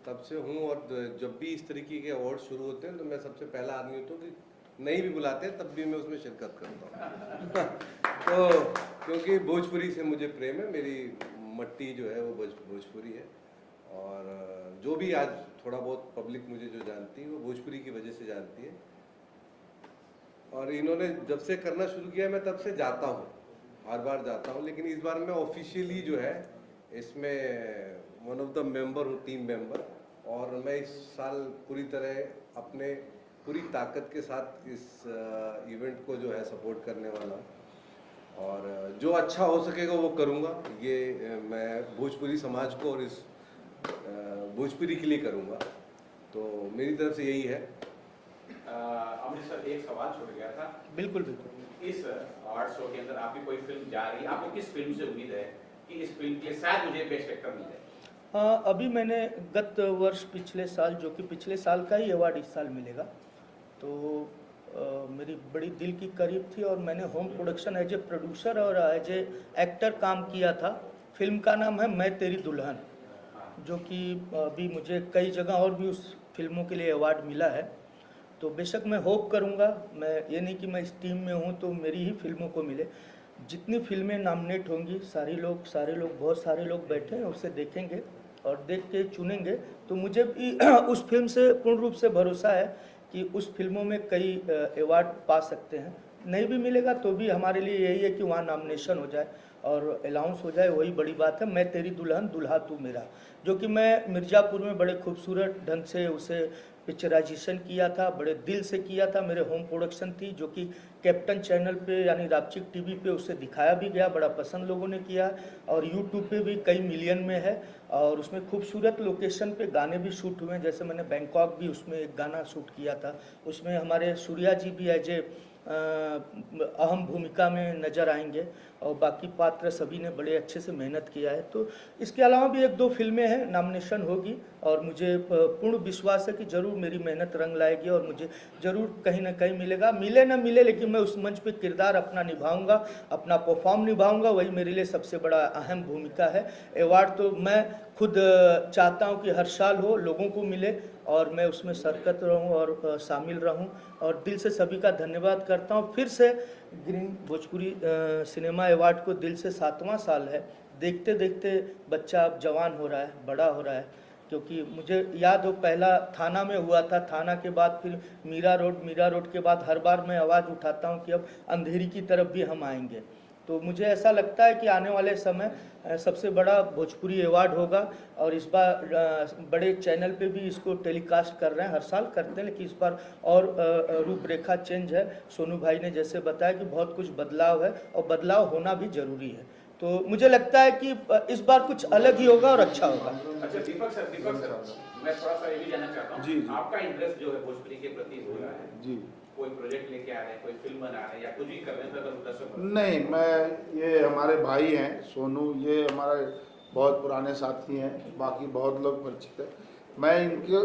तब से हूँ, और जब भी इस तरीके के अवार्ड शुरू होते हैं तो मैं सबसे पहला आदमी होता हूँ कि नहीं भी बुलाते हैं तब भी मैं उसमें शिरकत करता हूँ। तो क्योंकि भोजपुरी से मुझे प्रेम है, मेरी मट्टी जो है वो भोजपुरी है, और जो भी आज थोड़ा बहुत पब्लिक मुझे जो जानती है वो भोजपुरी की वजह से जानती है। और इन्होंने जब से करना शुरू किया मैं तब से जाता हूँ, हर बार जाता हूँ, लेकिन इस बार मैं ऑफिशियली जो है इसमें वन ऑफ द मेंबर हूँ, टीम मेंबर, और मैं इस साल पूरी तरह अपने पूरी ताकत के साथ इस इवेंट को जो है सपोर्ट करने वाला हूँ, और जो अच्छा हो सकेगा वो करूँगा। ये मैं भोजपुरी समाज को और इस भोजपुरी के लिए करूँगा, तो मेरी तरफ से यही है। अमृत सर, एक सवाल छूट गया था। बिल्कुल बिल्कुल। इस अवार्ड शो के अंदर आपकी कोई फिल्म जा रही है, आपको किस फिल्म से उम्मीद है कि इस फिल्म के लिए शायद मुझे बेस्ट एक्टर मिल जाए? अभी मैंने गत वर्ष पिछले साल, जो कि पिछले साल का ही अवार्ड इस साल मिलेगा, तो मेरी बड़ी दिल की करीब थी, और मैंने home production as a producer और एज ए एक्टर काम किया था। फिल्म का नाम है मैं तेरी दुल्हन, जो कि अभी मुझे कई जगह और भी उस फिल्मों के लिए अवार्ड मिला है। तो बेशक मैं होप करूंगा, मैं ये नहीं कि मैं इस टीम में हूं तो मेरी ही फिल्मों को मिले। जितनी फिल्में नॉमिनेट होंगी सारे लोग बहुत सारे लोग बैठे हैं, उसे देखेंगे और देख के चुनेंगे। तो मुझे भी उस फिल्म से पूर्ण रूप से भरोसा है कि उस फिल्मों में कई अवार्ड पा सकते हैं। नहीं भी मिलेगा तो भी हमारे लिए यही है कि वहाँ नॉमिनेशन हो जाए और अलाउंस हो जाए, वही बड़ी बात है। मैं तेरी दुल्हन दुल्हा तू मेरा, जो कि मैं मिर्ज़ापुर में बड़े खूबसूरत ढंग से उसे पिक्चराइजेशन किया था, बड़े दिल से किया था। मेरे होम प्रोडक्शन थी, जो कि कैप्टन चैनल पे यानी रापचिक टीवी पे उसे दिखाया भी गया, बड़ा पसंद लोगों ने किया, और यूट्यूब पे भी कई मिलियन में है। और उसमें खूबसूरत लोकेशन पे गाने भी शूट हुए हैं, जैसे मैंने बैंकॉक भी उसमें एक गाना शूट किया था। उसमें हमारे सूर्या जी भी एज ए अहम भूमिका में नज़र आएंगे, और बाकी पात्र सभी ने बड़े अच्छे से मेहनत किया है। तो इसके अलावा भी एक दो फिल्में हैं, नॉमिनेशन होगी, और मुझे पूर्ण विश्वास है कि ज़रूर मेरी मेहनत रंग लाएगी और मुझे ज़रूर कहीं ना कहीं मिलेगा। मिले ना मिले, लेकिन मैं उस मंच पे किरदार अपना निभाऊंगा, अपना परफॉर्म निभाऊंगा, वही मेरे लिए सबसे बड़ा अहम भूमिका है। अवार्ड तो मैं खुद चाहता हूँ कि हर साल हो, लोगों को मिले, और मैं उसमें शिरकत रहूं और शामिल रहूं। और दिल से सभी का धन्यवाद करता हूं। फिर से ग्रीन भोजपुरी सिनेमा अवार्ड को दिल से 7वां साल है। देखते देखते बच्चा अब जवान हो रहा है, बड़ा हो रहा है, क्योंकि मुझे याद हो पहला थाना में हुआ था, थाना के बाद फिर मीरा रोड के बाद हर बार मैं आवाज़ उठाता हूं कि अब अंधेरी की तरफ भी हम आएंगे। तो मुझे ऐसा लगता है कि आने वाले समय सबसे बड़ा भोजपुरी अवार्ड होगा, और इस बार बड़े चैनल पे भी इसको टेलीकास्ट कर रहे हैं, हर साल करते हैं, लेकिन इस बार और रूपरेखा चेंज है। सोनू भाई ने जैसे बताया कि बहुत कुछ बदलाव है, और बदलाव होना भी ज़रूरी है। तो मुझे लगता है कि इस बार कुछ अलग ही होगा और अच्छा होगा। अच्छा दीपक सर, मैं थोड़ा सा ये भी जानना चाहता हूँ, जी। आपका इंटरेस्ट जो है भोजपुरी के प्रति हो रहा है, जी। कोई प्रोजेक्ट लेके आ रहे हैं, कोई फिल्म बना रहे हैं या कुछ भी कर रहे हैं, तो अगर दर्शक नहीं, मैं ये हमारे भाई हैं सोनू, ये हमारे बहुत पुराने साथी हैं, बाकी बहुत लोग परिचित हैं। मैं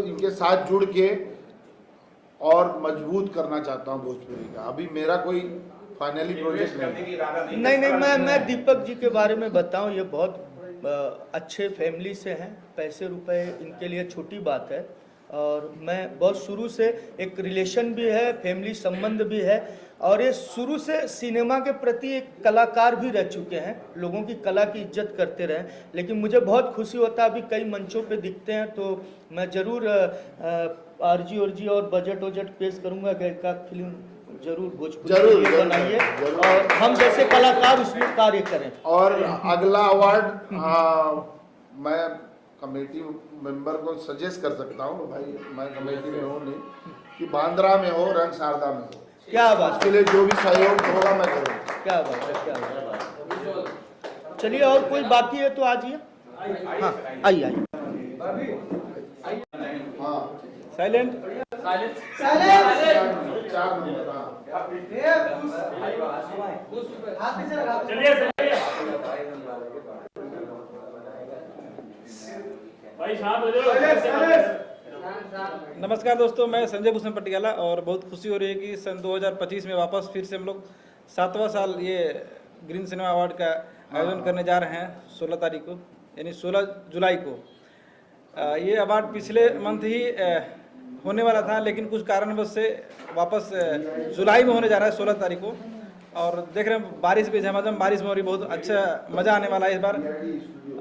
इनके साथ जुड़ के और मजबूत करना चाहता हूँ भोजपुरी का। अभी मेरा कोई फाइनली प्रोजेक्ट करने की इरादा नहीं नहीं, मैं दीपक जी के बारे में बताऊं, ये बहुत अच्छे फैमिली से हैं, पैसे रुपए इनके लिए छोटी बात है। और मैं बहुत शुरू से एक रिलेशन भी है, फैमिली संबंध भी है, और ये शुरू से सिनेमा के प्रति एक कलाकार भी रह चुके हैं, लोगों की कला की इज्जत करते रहे। लेकिन मुझे बहुत खुशी होता है, अभी कई मंचों पे दिखते हैं, तो मैं ज़रूर आरजी और बजट पेश करूंगा कि एक आध फिल्म जरूर भोजपुरी जरूर, के लिए जरूर, बनाइए जरूर। और हम जैसे कलाकार उसमें कार्य करें। और अगला अवार्ड मैं कमेटी मेंबर को सजेस्ट कर सकता हूँ, भाई मैं कमेटी में हूँ नहीं, कि बांद्रा में हो, रंग शारदा में हो। क्या बात उसके लिए जो भी सहयोग होगा मैं करूँगा। क्या बात है, क्या बात है। चलिए, और कोई बाकी है तो आ जाइए। हाँ, आइए। हाँ, साइलेंट। 4 नंबर। नमस्कार दोस्तों, मैं संजय भूषण पटियाला, और बहुत खुशी हो रही है कि सन 2025 में वापस फिर से हम लोग 7वां साल ये ग्रीन सिनेमा अवार्ड का आयोजन करने जा रहे हैं 16 तारीख को, यानी 16 जुलाई को। ये अवार्ड पिछले मंथ ही होने वाला था, लेकिन कुछ कारणवश से वापस जुलाई में होने जा रहा है 16 तारीख को। और देख रहे हैं बारिश भी झमाझम बारिश में हो रही, बहुत अच्छा मज़ा आने वाला है इस बार।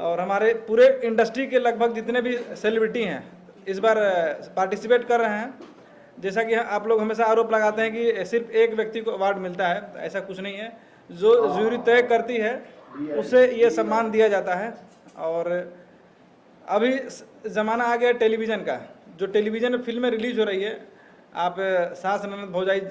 और हमारे पूरे इंडस्ट्री के लगभग जितने भी सेलिब्रिटी हैं इस बार पार्टिसिपेट कर रहे हैं। जैसा कि आप लोग हमेशा आरोप लगाते हैं कि सिर्फ एक व्यक्ति को अवार्ड मिलता है, तो ऐसा कुछ नहीं है। जो जूरी तय करती है उसे ये सम्मान दिया जाता है। और अभी ज़माना आ गया टेलीविज़न का, जो टेलीविज़न में फिल्में रिलीज हो रही है, आप सास ननद भौजाई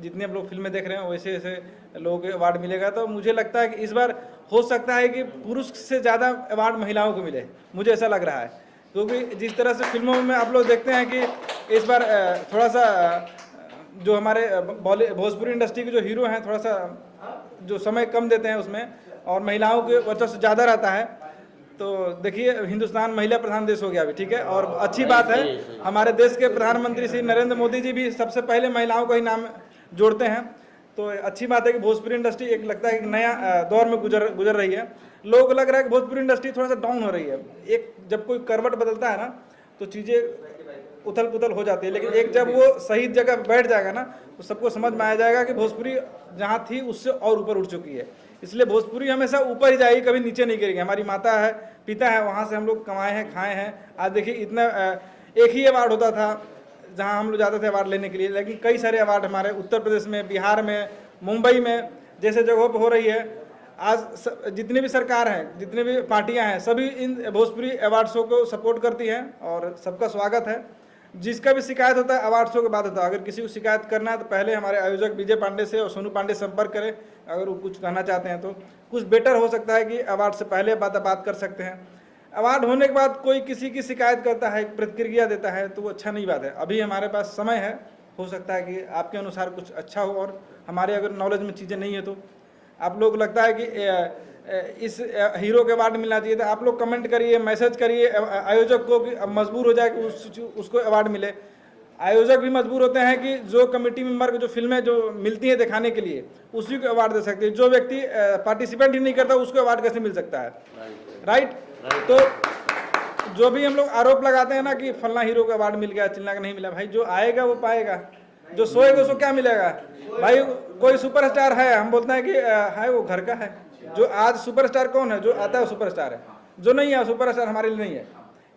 जितने आप लोग फिल्में देख रहे हैं वैसे ऐसे लोगों को अवार्ड मिलेगा। तो मुझे लगता है कि इस बार हो सकता है कि पुरुष से ज़्यादा अवार्ड महिलाओं को मिले, मुझे ऐसा लग रहा है। क्योंकि जिस तरह से फिल्मों में आप लोग देखते हैं कि इस बार थोड़ा सा जो हमारे भोजपुरी इंडस्ट्री के जो हीरो हैं थोड़ा सा जो समय कम देते हैं उसमें, और महिलाओं के वर्चस्व ज़्यादा रहता है। तो देखिए, हिंदुस्तान महिला प्रधान देश हो गया अभी, ठीक है। और अच्छी बात है, हमारे देश के प्रधानमंत्री श्री नरेंद्र मोदी जी भी सबसे पहले महिलाओं का ही नाम जोड़ते हैं। तो अच्छी बात है कि भोजपुरी इंडस्ट्री एक लगता है कि नया दौर में गुजर रही है। लोगों को लग रहा है कि भोजपुरी इंडस्ट्री थोड़ा सा डाउन हो रही है। एक जब कोई करवट बदलता है ना तो चीज़ें उथल पुथल हो जाती है, लेकिन एक जब वो सही जगह बैठ जाएगा ना तो सबको समझ में आ जाएगा कि भोजपुरी जहाँ थी उससे और ऊपर उठ चुकी है। इसलिए भोजपुरी हमेशा ऊपर ही जाएगी, कभी नीचे नहीं गिरेगी। हमारी माता है, पिता है, वहाँ से हम लोग कमाए हैं, खाए हैं। आज देखिए, इतना एक ही अवार्ड होता था जहाँ हम लोग जाते थे अवार्ड लेने के लिए, लेकिन कई सारे अवार्ड हमारे उत्तर प्रदेश में, बिहार में, मुंबई में जैसे जगहों पर हो रही है। आज जितनी भी सरकार हैं, जितनी भी पार्टियां हैं, सभी इन भोजपुरी अवार्ड शो को सपोर्ट करती हैं और सबका स्वागत है। जिसका भी शिकायत होता है अवार्ड शो के बाद होता है। अगर किसी को शिकायत करना है तो पहले हमारे आयोजक विजय पांडे से और सोनू पांडे संपर्क करें, अगर वो कुछ कहना चाहते हैं तो। कुछ बेटर हो सकता है कि अवार्ड से पहले बात कर सकते हैं। अवार्ड होने के बाद कोई किसी की शिकायत करता है, प्रतिक्रिया देता है, तो वो अच्छा नहीं बात है। अभी हमारे पास समय है, हो सकता है कि आपके अनुसार कुछ अच्छा हो, और हमारे अगर नॉलेज में चीज़ें नहीं है तो आप लोग लगता है कि इस हीरो के अवार्ड मिलना चाहिए, तो आप लोग कमेंट करिए, मैसेज करिए आयोजक को कि मजबूर हो जाए कि उसको अवार्ड मिले। आयोजक भी मजबूर होते हैं कि जो कमेटी मेंबर को जो फिल्में जो मिलती हैं दिखाने के लिए उसी को अवार्ड दे सकते हैं। जो व्यक्ति पार्टिसिपेंट ही नहीं करता उसको अवार्ड कैसे मिल सकता है, राइट। तो जो भी हम लोग आरोप लगाते हैं ना कि फलना हीरो को अवार्ड मिल गया, चिल्ला का नहीं मिला, भाई जो आएगा वो पाएगा, जो सोएगा उसको क्या मिलेगा। भाई कोई सुपरस्टार है, हम बोलते हैं कि है वो घर का है। जो आज सुपरस्टार कौन है, जो आता है वो सुपरस्टार है, जो नहीं है सुपरस्टार हमारे लिए नहीं है।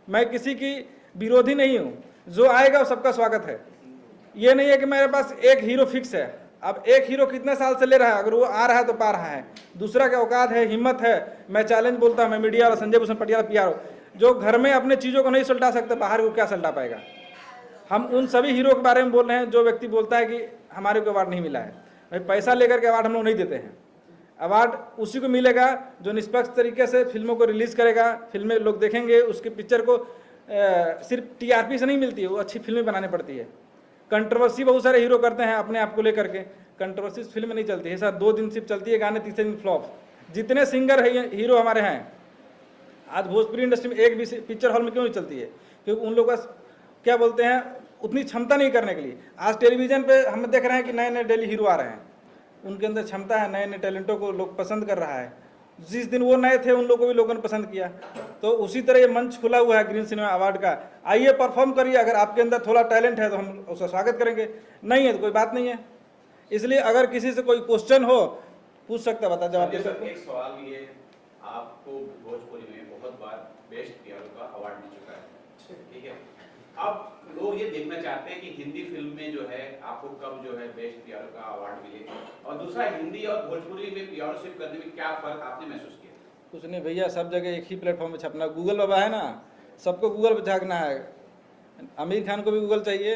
मैं किसी की विरोधी नहीं हूँ, जो आएगा वो सबका स्वागत है। ये नहीं है कि मेरे पास एक हीरो फिक्स है। अब एक हीरो कितने साल से ले रहा है, अगर वो आ रहा है तो पा रहा है। दूसरा के औकात है, हिम्मत है। मैं चैलेंज बोलता हूँ, मैं मीडिया वाला संजय भूषण पटियाला PR, जो घर में अपने चीज़ों को नहीं सुलटा सकते, बाहर को क्या सुलटा पाएगा। हम उन सभी हीरो के बारे में बोल रहे हैं जो व्यक्ति बोलता है कि हमारे को अवार्ड नहीं मिला है। भाई पैसा लेकर के अवार्ड हम लोग नहीं देते हैं। अवार्ड उसी को मिलेगा जो निष्पक्ष तरीके से फिल्मों को रिलीज़ करेगा, फिल्में लोग देखेंगे, उसके पिक्चर को सिर्फ टीआरपी से नहीं मिलती है, वो अच्छी फिल्में बनानी पड़ती है। कंट्रोवर्सी बहुत सारे हीरो करते हैं अपने आप को लेकर के, कंट्रोवर्सी फिल्म नहीं चलती है सर, 2 दिन सिर्फ चलती है गाने, तीसरे दिन फ्लॉप। जितने सिंगर है हीरो हमारे हैं, आज भोजपुरी इंडस्ट्री में एक भी पिक्चर हॉल में क्यों नहीं चलती है? क्योंकि उन लोगों का क्या बोलते हैं, उतनी क्षमता नहीं करने के लिए। आज टेलीविजन पे हम देख रहे हैं कि नए नए डेली हीरो आ रहे हैं, उनके अंदर क्षमता है, नए नए टैलेंटों को लोग पसंद कर रहा है। जिस दिन वो नए थे उन लोगों को भी लोगों ने पसंद किया। तो उसी तरह ये मंच खुला हुआ है ग्रीन सिनेमा अवार्ड का, आइए परफॉर्म करिए। अगर आपके अंदर थोड़ा टैलेंट है तो हम उसका स्वागत करेंगे, नहीं है तो कोई बात नहीं है। इसलिए अगर किसी से कोई क्वेश्चन हो पूछ सकता, बता जवाब दे सकते। एक सवाल ये, आपको भोजपुरी में बहुत बार बेस्ट पीआर का अवार्ड मिल चुका है, ठीक है? अब लोग ये देखना चाहते हैं कि हिंदी फिल्म में जो है आपको कब जो है बेस्ट पीआर का अवार्ड मिले, और दूसरा हिंदी और भोजपुरी में पीआरशिप करने में क्या फर्क आपने महसूस किया? कुछ नहीं भैया, सब जगह एक ही प्लेटफॉर्म पे छपना। गूगल बाबा है ना, सबको गूगल पे झाँकना है। आमिर खान को भी गूगल चाहिए,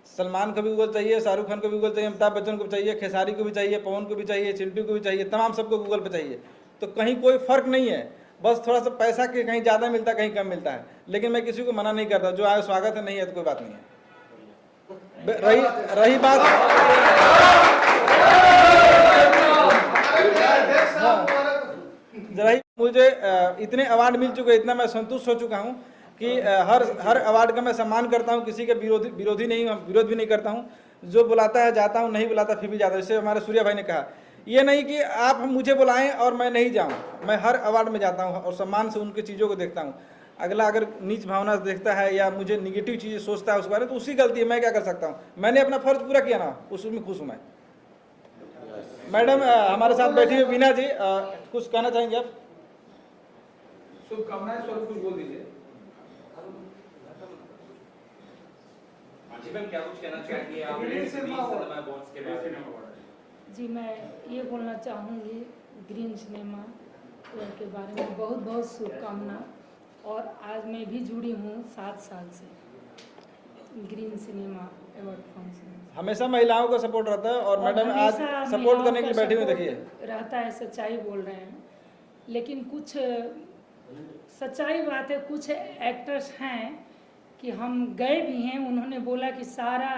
सलमान को भी गूगल चाहिए, शाहरुख खान को भी गूगल चाहिए, अमिताभ बच्चन को भी चाहिए, खेसारी को भी चाहिए, पवन को भी चाहिए, चिंटू को भी चाहिए, तमाम सबको गूगल पे चाहिए। तो कहीं कोई फर्क नहीं है, बस थोड़ा सा पैसा के कहीं ज़्यादा मिलता है, कहीं कम मिलता है। लेकिन मैं किसी को मना नहीं करता, जो आए स्वागत है, नहीं है तो कोई बात नहीं है। रही बात रही मुझे इतने अवार्ड मिल चुके, इतना मैं संतुष्ट हो चुका हूँ कि हर अवार्ड का मैं सम्मान करता हूँ, किसी के विरोध भी नहीं करता हूँ। जो बुलाता है जाता हूँ, नहीं बुलाता फिर भी जाता हूँ। जैसे हमारे सूर्या भाई ने कहा, ये नहीं कि आप मुझे बुलाएं और मैं नहीं जाऊं, मैं हर अवार्ड में जाता हूं और सम्मान से उनकी चीज़ों को देखता हूं। अगला अगर नीच भावना से देखता है या मुझे निगेटिव चीज़ें सोचता है उस बारे में, तो उसकी गलती है, मैं क्या कर सकता हूं? मैंने अपना फर्ज पूरा किया ना, उसमें खुश हूं मैं। मैडम हमारे साथ बैठी हुई वीना जी, कुछ कहना चाहेंगे आप? शुभकामनाएं स्वरूप कुछ बोल दीजिए। क्या कुछ कहना चाहेंगे आप के बारे में? जी, मैं ये बोलना चाहूँगी ग्रीन सिनेमा के बारे में बहुत बहुत शुभकामना। और आज मैं भी जुड़ी हूँ 7 साल से ग्रीन सिनेमा अवार्ड फंक्शन। हमेशा महिलाओं का सपोर्ट रहता है और मैडम आज सपोर्ट करने के लिए बैठी हुई, देखिए रहता है, सच्चाई बोल रहे हैं। लेकिन कुछ सच्चाई बात है, कुछ एक्टर्स हैं कि हम गए भी हैं, उन्होंने बोला कि सारा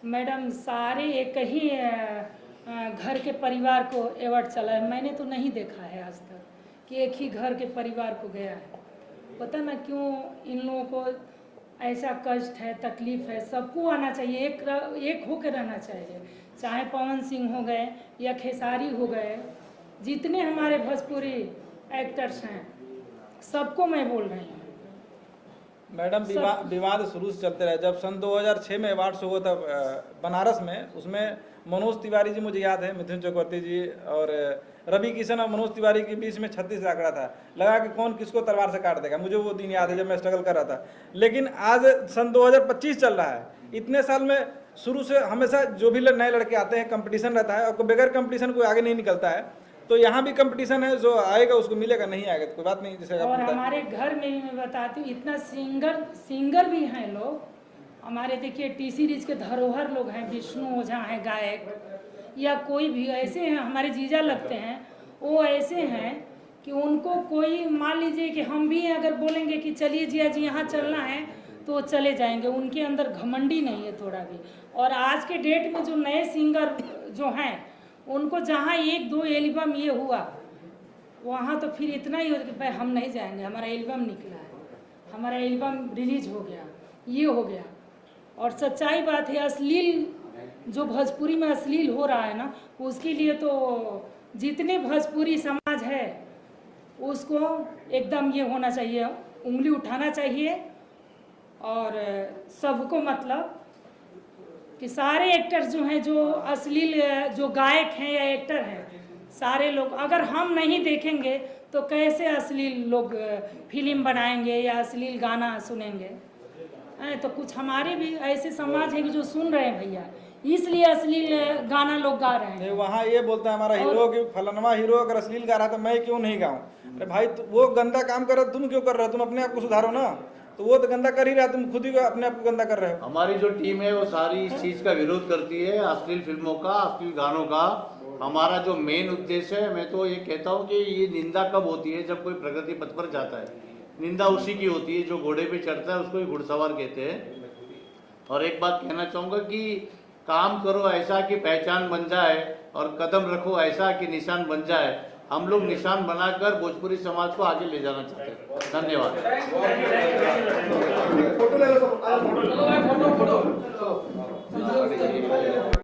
मैडम सारे एक ही घर के परिवार को अवार्ड चला है। मैंने तो नहीं देखा है आज तक कि एक ही घर के परिवार को गया है। पता ना क्यों इन लोगों को ऐसा कष्ट है, तकलीफ है। सबको आना चाहिए, एक होकर रहना चाहिए। चाहे पवन सिंह हो गए या खेसारी हो गए, जितने हमारे भोजपुरी एक्टर्स हैं, सबको मैं बोल रही हूँ। मैडम विवाद शुरू से चलते रहे। जब सन 2006 में अवार्ड्स हुआ था बनारस में, उसमें मनोज तिवारी जी, मुझे याद है, मिथुन चक्रवर्ती जी और रवि किशन और मनोज तिवारी के बीच में 36 आंकड़ा था। लगा कि कौन किसको तलवार से काट देगा। मुझे वो दिन याद है जब मैं स्ट्रगल कर रहा था। लेकिन आज सन 2025 चल रहा है। इतने साल में शुरू से हमेशा जो भी नए लड़के आते हैं कंपटीशन रहता है, और बगैर कंपटीशन कोई आगे नहीं निकलता है। तो यहाँ भी कंपटीशन है, जो आएगा उसको मिलेगा, नहीं आएगा तो कोई बात नहीं। जैसे और हमारे घर में भी मैं बताती हूँ, इतना सिंगर भी हैं लोग हमारे। देखिए टी सीरीज के धरोहर लोग हैं, विष्णु ओझा हैं गायक, या कोई भी ऐसे हैं हमारे जीजा लगते हैं। वो ऐसे हैं कि उनको कोई मान लीजिए कि हम भी अगर बोलेंगे कि चलिए जिया जी यहाँ चलना है तो चले जाएंगे। उनके अंदर घमंडी नहीं है थोड़ा भी। और आज के डेट में जो नए सिंगर जो हैं, उनको जहाँ 1-2 एल्बम ये हुआ, वहाँ तो फिर इतना ही हो कि भाई हम नहीं जाएंगे, हमारा एल्बम निकला है, हमारा एल्बम रिलीज हो गया, ये हो गया। और सच्चाई बात है, अश्लील जो भोजपुरी में अश्लील हो रहा है ना, उसके लिए तो जितने भोजपुरी समाज है उसको एकदम ये होना चाहिए, उंगली उठाना चाहिए। और सबको मतलब कि सारे एक्टर्स जो हैं, जो अश्लील जो गायक हैं या एक्टर हैं, सारे लोग अगर हम नहीं देखेंगे तो कैसे अश्लील लोग फिल्म बनाएंगे या अश्लील गाना सुनेंगे? तो कुछ हमारे भी ऐसे समाज है कि जो सुन रहे हैं भैया, इसलिए अश्लील गाना लोग गा रहे हैं। वहाँ ये बोलता है हमारा हीरो कि फलानवा हीरो अगर अश्लील गा रहा था, मैं क्यों नहीं गाऊं? अरे भाई वो गंदा काम कर रहा, तुम क्यों कर रहे हो? तुम अपने आप को सुधारो ना। तो वो तो गंदा कर ही रहा, तुम खुद ही अपने आप को गंदा कर रहे हो। हमारी जो टीम है वो सारी इस चीज़ का विरोध करती है, अश्लील फिल्मों का, अश्लील गानों का। हमारा जो मेन उद्देश्य है, मैं तो ये कहता हूँ कि ये निंदा कब होती है, जब कोई प्रगति पथ पर जाता है। निंदा उसी की होती है जो घोड़े पे चढ़ता है, उसको ही घुड़सवार कहते हैं। और एक बात कहना चाहूँगा कि काम करो ऐसा कि पहचान बन जाए और कदम रखो ऐसा कि निशान बन जाए। हम लोग निशान बनाकर भोजपुरी समाज को आगे ले जाना चाहते हैं। धन्यवाद।